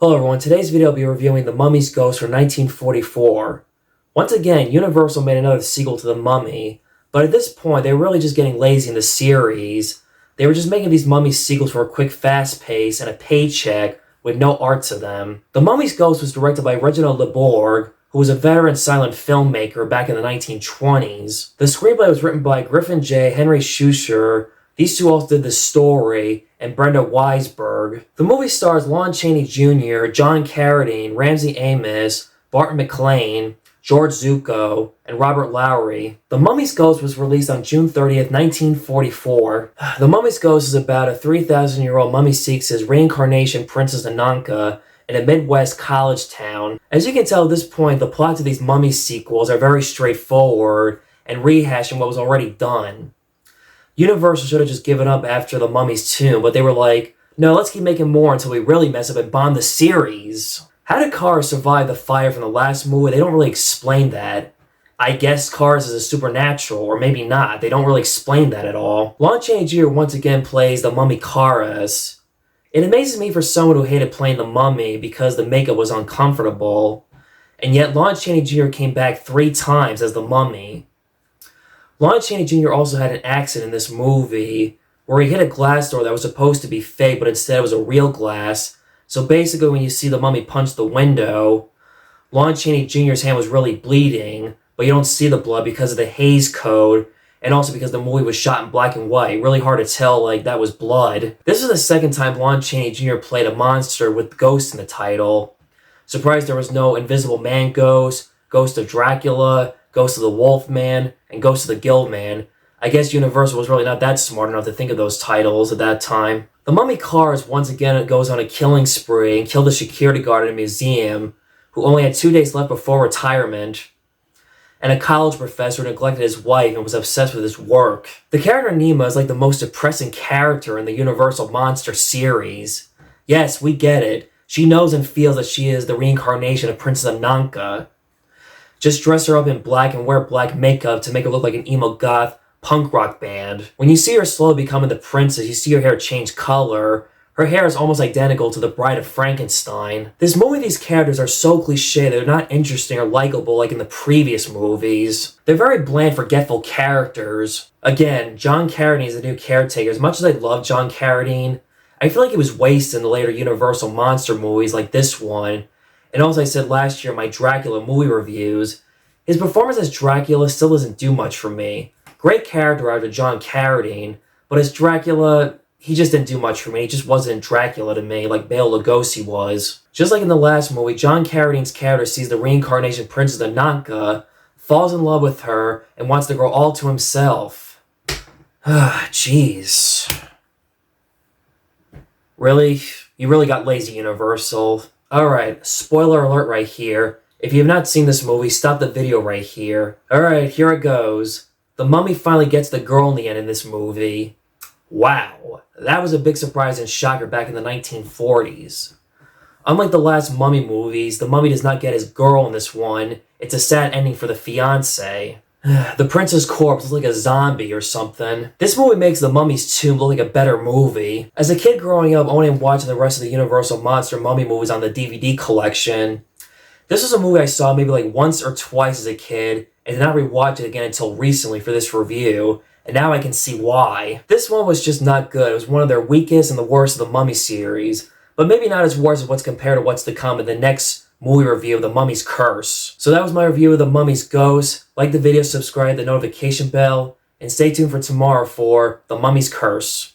Hello everyone, today's video will be reviewing The Mummy's Ghost from 1944. Once again, Universal made another sequel to The Mummy, but at this point they were really just getting lazy in the series. They were just making these Mummy sequels for a quick fast pace and a paycheck with no art to them. The Mummy's Ghost was directed by Reginald Leborg, who was a veteran silent filmmaker back in the 1920s. The screenplay was written by Griffin J. Henry Schuscher. These two also did the story, and Brenda Weisberg. The movie stars Lon Chaney Jr., John Carradine, Ramsey Amos, Barton McLean, George Zucco, and Robert Lowry. The Mummy's Ghost was released on June 30th, 1944. The Mummy's Ghost is about a 3,000-year-old mummy seeks his reincarnation, Princess Ananka, in a Midwest college town. As you can tell at this point, the plots of these Mummy sequels are very straightforward and rehashing what was already done. Universal should have just given up after The Mummy's Tomb, but they were like, no, let's keep making more until we really mess up and bomb the series. How did Cars survive the fire from the last movie? They don't really explain that. I guess Cars is a supernatural, or maybe not. They don't really explain that at all. Lon Chaney Jr. once again plays the mummy Karas. It amazes me for someone who hated playing the mummy because the makeup was uncomfortable, and yet Lon Chaney Jr. came back 3 times as the mummy. Lon Chaney Jr. also had an accident in this movie where he hit a glass door that was supposed to be fake, but instead it was a real glass. So basically when you see the mummy punch the window, Lon Chaney Jr.'s hand was really bleeding, but you don't see the blood because of the Hays Code, and also because the movie was shot in black and white. Really hard to tell, like, that was blood. This is the second time Lon Chaney Jr. played a monster with Ghost in the title. Surprised there was no Invisible Man Ghost, Ghost of Dracula, Ghost of the Wolfman, and Ghost of the Guildman. I guess Universal was really not that smart enough to think of those titles at that time. The mummy Cars once again goes on a killing spree and killed a security guard in a museum who only had 2 days left before retirement, and a college professor who neglected his wife and was obsessed with his work. The character Nima is like the most depressing character in the Universal Monster series. Yes, we get it. She knows and feels that she is the reincarnation of Princess Ananka. Just dress her up in black and wear black makeup to make her look like an emo goth punk rock band. When you see her slowly becoming the princess, you see her hair change color. Her hair is almost identical to the Bride of Frankenstein. This movie, these characters are so cliche, they're not interesting or likable like in the previous movies. They're very bland, forgetful characters. Again, John Carradine is the new caretaker. As much as I love John Carradine, I feel like he was wasted in the later Universal monster movies like this one. And also I said last year in my Dracula movie reviews, his performance as Dracula still doesn't do much for me. Great character actor John Carradine, but as Dracula, he just didn't do much for me. He just wasn't Dracula to me like Bela Lugosi was. Just like in the last movie, John Carradine's character sees the reincarnation Princess Ananka, falls in love with her, and wants to grow all to himself. Jeez. Really? You really got lazy, Universal. Alright, spoiler alert right here. If you have not seen this movie, stop the video right here. Alright, here it goes. The mummy finally gets the girl in the end in this movie. Wow, that was a big surprise and shocker back in the 1940s. Unlike the last mummy movies, the mummy does not get his girl in this one. It's a sad ending for the fiancé. The prince's corpse looks like a zombie or something. This movie makes The Mummy's Tomb look like a better movie. As a kid growing up, owning and watching the rest of the Universal Monster Mummy movies on the DVD collection, this was a movie I saw maybe like once or twice as a kid, and did not rewatch it again until recently for this review, and now I can see why. This one was just not good. It was one of their weakest and the worst of the Mummy series, but maybe not as worse as what's compared to what's to come in the next movie review of The Mummy's Curse. So that was my review of The Mummy's Ghost. Like the video, subscribe, the notification bell, and stay tuned for tomorrow for The Mummy's Curse.